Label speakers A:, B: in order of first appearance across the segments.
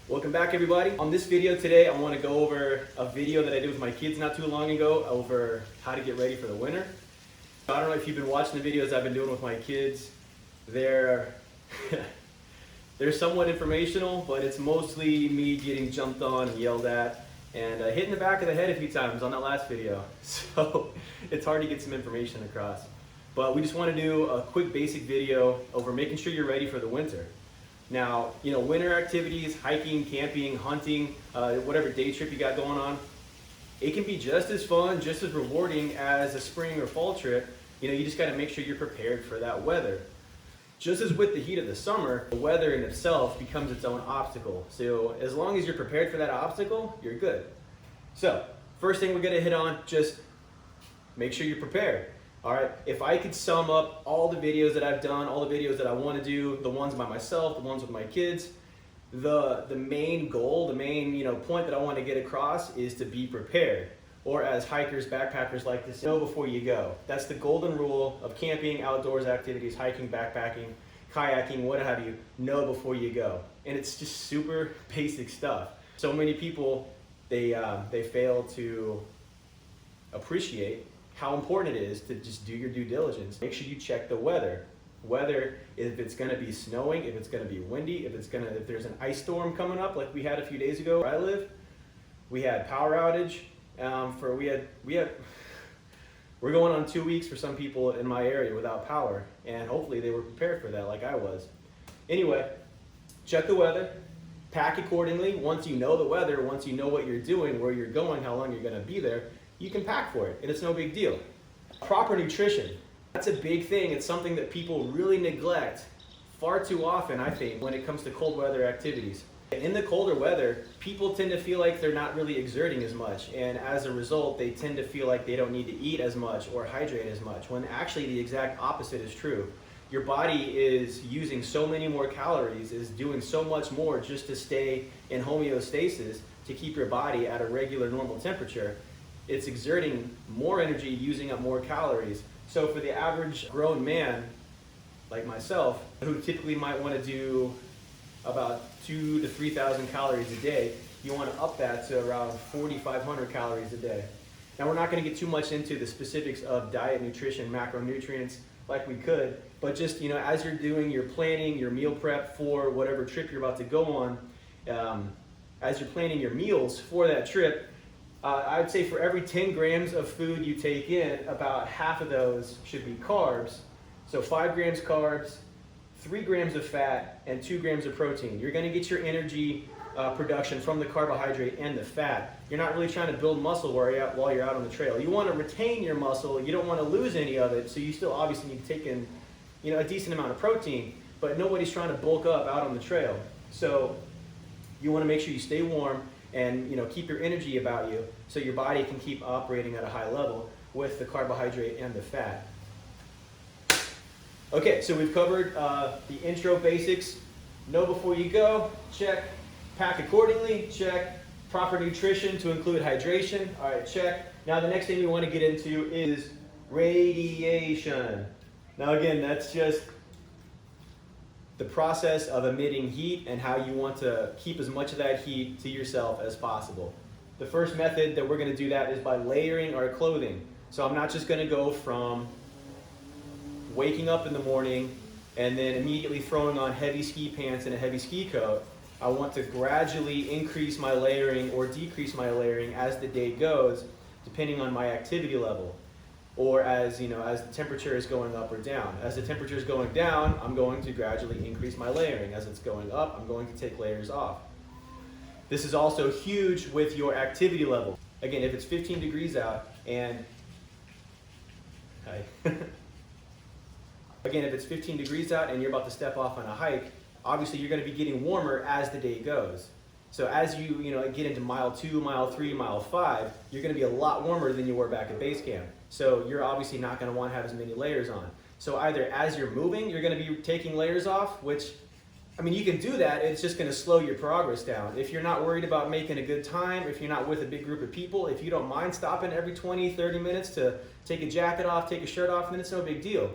A: Welcome back, everybody. On this video today, I want to go over a video that I did with my kids not too long ago over how to get ready for the winter. I don't know if you've been watching the videos I've been doing with my kids. They're somewhat informational, but it's mostly me getting jumped on and yelled at and hitting the back of the head a few times on that last video. So it's hard to get some information across. But we just want to do a quick basic video over making sure you're ready for the winter. Now, winter activities, hiking, camping, hunting, whatever day trip you got going on, it can be just as fun, just as rewarding as a spring or fall trip. You just got to make sure you're prepared for that weather. Just as with the heat of the summer, the weather in itself becomes its own obstacle. So as long as you're prepared for that obstacle, you're good. So first thing we're going to hit on, just make sure you're prepared. All right, if I could sum up all the videos that I've done, all the videos that I want to do, the ones by myself, the ones with my kids, the main goal, the main point that I want to get across is to be prepared. Or as hikers, backpackers like to say, know before you go. That's the golden rule of camping, outdoors activities, hiking, backpacking, kayaking, what have you. Know before you go. And it's just super basic stuff. So many people, they fail to appreciate how important it is to just do your due diligence. Make sure you check the weather. Weather, if it's going to be snowing, if it's going to be windy, if there's an ice storm coming up like we had a few days ago where I live. We had power outage. We're going on 2 weeks for some people in my area without power, and hopefully they were prepared for that like I was. Anyway, check the weather, pack accordingly. Once you know the weather, once you know what you're doing, where you're going, how long you're going to be there, you can pack for it, and it's no big deal. Proper nutrition. That's a big thing. It's something that people really neglect far too often, I think, when it comes to cold weather activities. In the colder weather, people tend to feel like they're not really exerting as much, and as a result, they tend to feel like they don't need to eat as much or hydrate as much, when actually the exact opposite is true. Your body is using so many more calories, is doing so much more just to stay in homeostasis, to keep your body at a regular normal temperature. It's exerting more energy, using up more calories. So for the average grown man, like myself, who typically might want to do about 2,000 to 3,000 calories a day, you want to up that to around 4,500 calories a day. Now we're not going to get too much into the specifics of diet, nutrition, macronutrients like we could, but just as you're doing your planning, your meal prep for whatever trip you're about to go on, as you're planning your meals for that trip, I would say for every 10 grams of food you take in, about half of those should be carbs. So 5 grams carbs, 3 grams of fat, and 2 grams of protein. You're going to get your energy production from the carbohydrate and the fat. You're not really trying to build muscle while you're out on the trail. You want to retain your muscle. You don't want to lose any of it, so you still obviously need to take in a decent amount of protein, but nobody's trying to bulk up out on the trail. So you want to make sure you stay warm and keep your energy about you so your body can keep operating at a high level with the carbohydrate and the fat. Okay, so we've covered the intro basics. Know before you go, check. Pack accordingly, check. Proper nutrition to include hydration, all right, check. Now the next thing we want to get into is radiation. Now again, that's just the process of emitting heat and how you want to keep as much of that heat to yourself as possible. The first method that we're going to do that is by layering our clothing. So I'm not just going to go from waking up in the morning and then immediately throwing on heavy ski pants and a heavy ski coat. I want to gradually increase my layering or decrease my layering as the day goes, depending on my activity level, or as the temperature is going up or down. As the temperature is going down, I'm going to gradually increase my layering. As it's going up, I'm going to take layers off. This is also huge with your activity level. Again, if it's 15 degrees out and Again, if it's 15 degrees out and you're about to step off on a hike, obviously you're going to be getting warmer as the day goes. So as you get into mile 2, mile 3, mile 5, you're going to be a lot warmer than you were back at base camp. So you're obviously not going to want to have as many layers on. So either as you're moving, you're going to be taking layers off, which, you can do that. It's just going to slow your progress down. If you're not worried about making a good time, if you're not with a big group of people, if you don't mind stopping every 20, 30 minutes to take a jacket off, take a shirt off, then it's no big deal.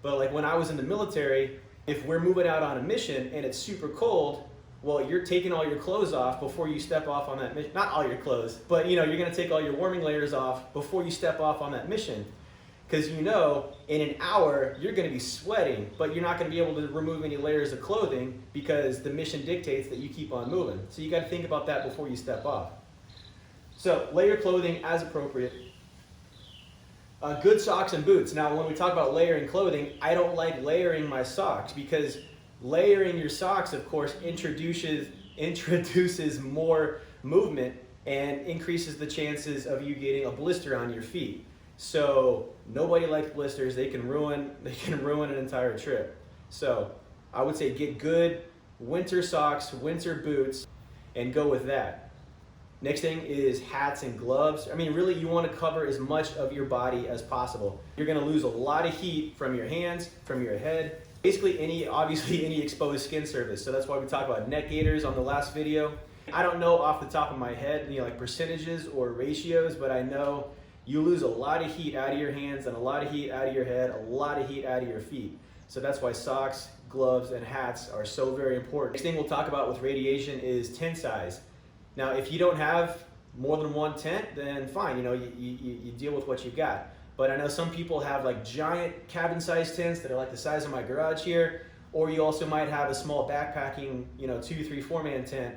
A: But like when I was in the military, if we're moving out on a mission and it's super cold, Well, you're taking all your clothes off before you step off on that mission. Not all your clothes, but you're going to take all your warming layers off before you step off on that mission. Because in an hour, you're going to be sweating, but you're not going to be able to remove any layers of clothing because the mission dictates that you keep on moving. So you got to think about that before you step off. So layer clothing as appropriate. Good socks and boots. Now, when we talk about layering clothing, I don't like layering my socks because layering your socks, of course, introduces more movement and increases the chances of you getting a blister on your feet. So nobody likes blisters. They can ruin an entire trip. So I would say get good winter socks, winter boots, and go with that. Next thing is hats and gloves. I mean, really, you want to cover as much of your body as possible. You're going to lose a lot of heat from your hands, from your head, basically obviously any exposed skin surface. So that's why we talked about neck gaiters on the last video. I don't know off the top of my head, like percentages or ratios, but I know you lose a lot of heat out of your hands and a lot of heat out of your head, a lot of heat out of your feet. So that's why socks, gloves, and hats are so very important. Next thing we'll talk about with radiation is tent size. Now, if you don't have more than one tent, then fine, you deal with what you've got. But I know some people have like giant cabin-sized tents that are like the size of my garage here, or you also might have a small backpacking, 2, 3, 4-man tent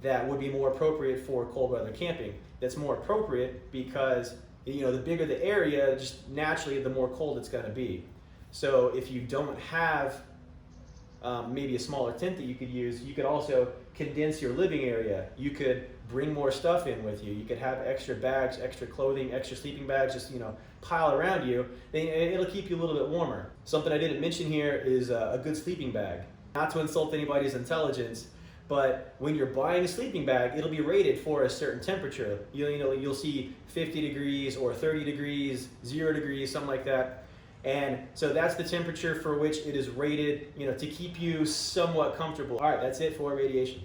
A: that would be more appropriate for cold weather camping. That's more appropriate because, the bigger the area, just naturally the more cold it's gonna be. So if you don't have maybe a smaller tent that you could use, you could also condense your living area. You could bring more stuff in with you. You could have extra bags, extra clothing, extra sleeping bags, just pile around you. It'll keep you a little bit warmer. Something I didn't mention here is a good sleeping bag. Not to insult anybody's intelligence, but when you're buying a sleeping bag, it'll be rated for a certain temperature. You'll see 50 degrees or 30 degrees, 0 degrees, something like that. And so that's the temperature for which it is rated, to keep you somewhat comfortable. All right, that's it for radiation.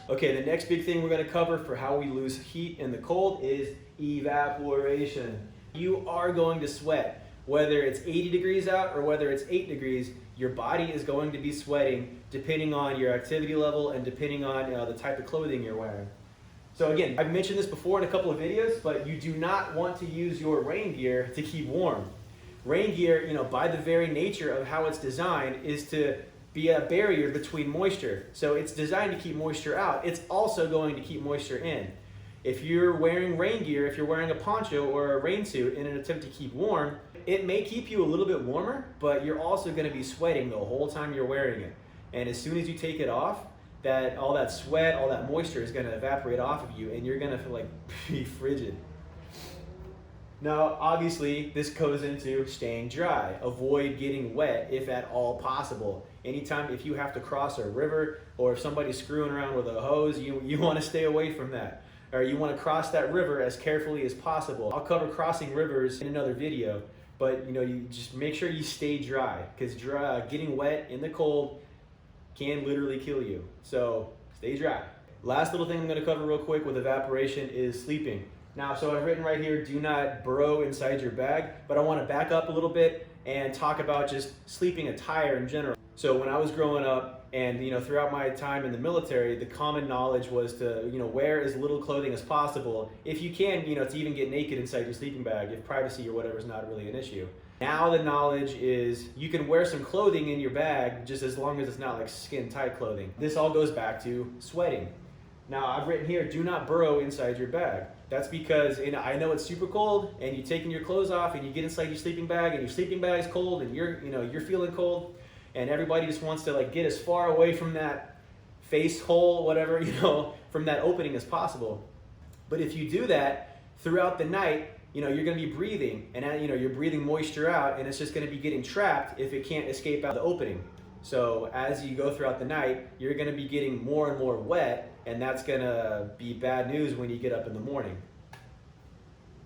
A: Okay, the next big thing we're going to cover for how we lose heat in the cold is evaporation. You are going to sweat. Whether it's 80 degrees out or whether it's 8 degrees, your body is going to be sweating depending on your activity level and depending on the type of clothing you're wearing. So again, I've mentioned this before in a couple of videos, but you do not want to use your rain gear to keep warm. Rain gear, by the very nature of how it's designed, is to be a barrier between moisture. So it's designed to keep moisture out. It's also going to keep moisture in. If you're wearing rain gear, if you're wearing a poncho or a rain suit in an attempt to keep warm, it may keep you a little bit warmer, but you're also going to be sweating the whole time you're wearing it. And as soon as you take it off, all that sweat, all that moisture is going to evaporate off of you, and you're going to feel like be frigid. Now, obviously, this goes into staying dry. Avoid getting wet if at all possible. Anytime if you have to cross a river or if somebody's screwing around with a hose, you want to stay away from that. Or you want to cross that river as carefully as possible. I'll cover crossing rivers in another video, but you just make sure you stay dry, because getting wet in the cold can literally kill you. So stay dry. Last little thing I'm going to cover real quick with evaporation is sleeping. Now, so I've written right here, do not burrow inside your bag, but I want to back up a little bit and talk about just sleeping attire in general. So when I was growing up and, throughout my time in the military, the common knowledge was to, wear as little clothing as possible. If you can, to even get naked inside your sleeping bag, if privacy or whatever is not really an issue. Now the knowledge is you can wear some clothing in your bag just as long as it's not like skin tight clothing. This all goes back to sweating. Now I've written here, do not burrow inside your bag. That's because I know it's super cold and you're taking your clothes off and you get inside your sleeping bag and your sleeping bag is cold and you're feeling cold, and everybody just wants to get as far away from that face hole, whatever, from that opening as possible. But if you do that throughout the night, you're going to be breathing and you're breathing moisture out, and it's just going to be getting trapped if it can't escape out the opening. So as you go throughout the night, you're going to be getting more and more wet, and that's going to be bad news when you get up in the morning.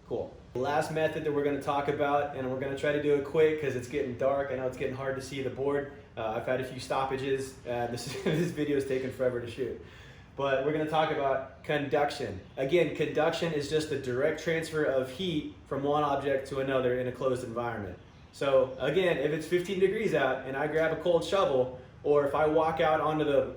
A: Cool. The last method that we're going to talk about, and we're going to try to do it quick because it's getting dark. I know it's getting hard to see the board. I've had a few stoppages. This video is taking forever to shoot. But we're going to talk about conduction. Again, conduction is just the direct transfer of heat from one object to another in a closed environment. So again, if it's 15 degrees out and I grab a cold shovel, or if I walk out onto the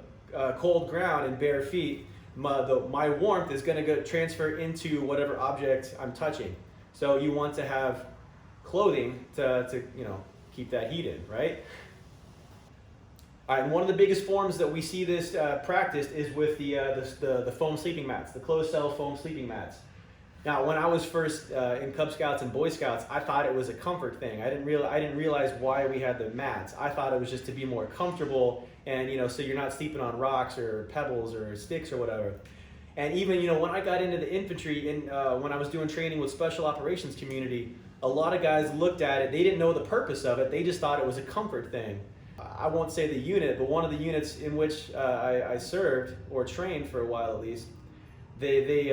A: cold ground and bare feet, my warmth is going to go transfer into whatever object I'm touching. So you want to have clothing to keep that heat in, right? All right, and one of the biggest forms that we see this practiced is with the foam sleeping mats, the closed cell foam sleeping mats. Now, when I was first in Cub Scouts and Boy Scouts, I thought it was a comfort thing. I didn't realize why we had the mats. I thought it was just to be more comfortable, and so you're not sleeping on rocks or pebbles or sticks or whatever. And even when I got into the infantry and when I was doing training with special operations community, a lot of guys looked at it. They didn't know the purpose of it. They just thought it was a comfort thing. I won't say the unit, but one of the units in which I served or trained for a while at least, they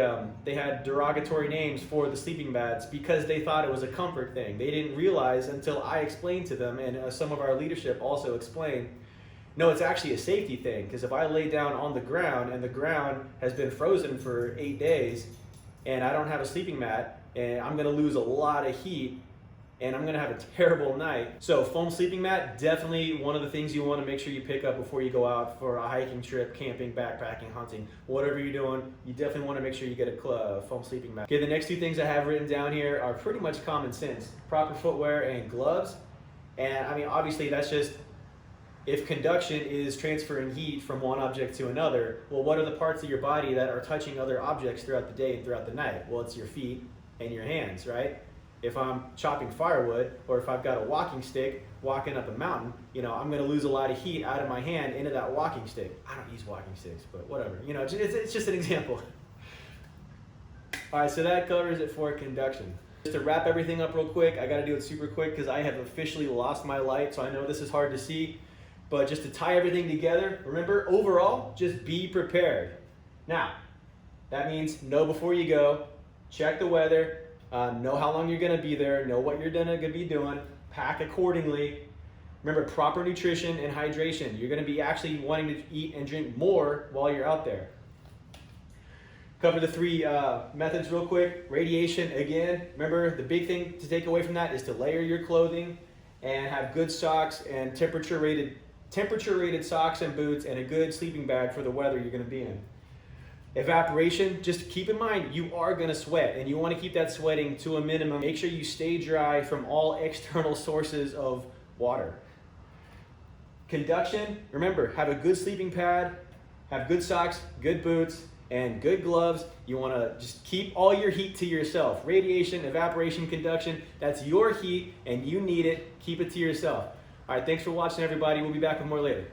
A: had derogatory names for the sleeping bags because they thought it was a comfort thing. They didn't realize until I explained to them, and some of our leadership also explained, no, it's actually a safety thing, because if I lay down on the ground and the ground has been frozen for 8 days and I don't have a sleeping mat, and I'm going to lose a lot of heat and I'm going to have a terrible night. So foam sleeping mat, definitely one of the things you want to make sure you pick up before you go out for a hiking trip, camping, backpacking, hunting, whatever you're doing. You definitely want to make sure you get a foam sleeping mat. Okay, the next two things I have written down here are pretty much common sense. Proper footwear and gloves. And I mean, obviously that's just, if conduction is transferring heat from one object to another, well, what are the parts of your body that are touching other objects throughout the day and throughout the night? Well, it's your feet and your hands, right? If I'm chopping firewood, or if I've got a walking stick walking up a mountain, I'm going to lose a lot of heat out of my hand into that walking stick. I don't use walking sticks, but whatever. It's just an example. All right, so that covers it for conduction. Just to wrap everything up real quick, I got to do it super quick because I have officially lost my light, so I know this is hard to see. But just to tie everything together, remember, overall, just be prepared. Now, that means know before you go, check the weather, know how long you're going to be there, know what you're going to be doing, pack accordingly. Remember, proper nutrition and hydration. You're going to be actually wanting to eat and drink more while you're out there. Cover the three methods real quick. Radiation, again, remember the big thing to take away from that is to layer your clothing and have good socks and temperature rated socks and boots and a good sleeping bag for the weather you're going to be in. Evaporation, just keep in mind you are going to sweat and you want to keep that sweating to a minimum. Make sure you stay dry from all external sources of water. Conduction, remember, have a good sleeping pad, have good socks, good boots, and good gloves. You want to just keep all your heat to yourself. Radiation, evaporation, conduction, that's your heat and you need it. Keep it to yourself. All right, thanks for watching, everybody. We'll be back with more later.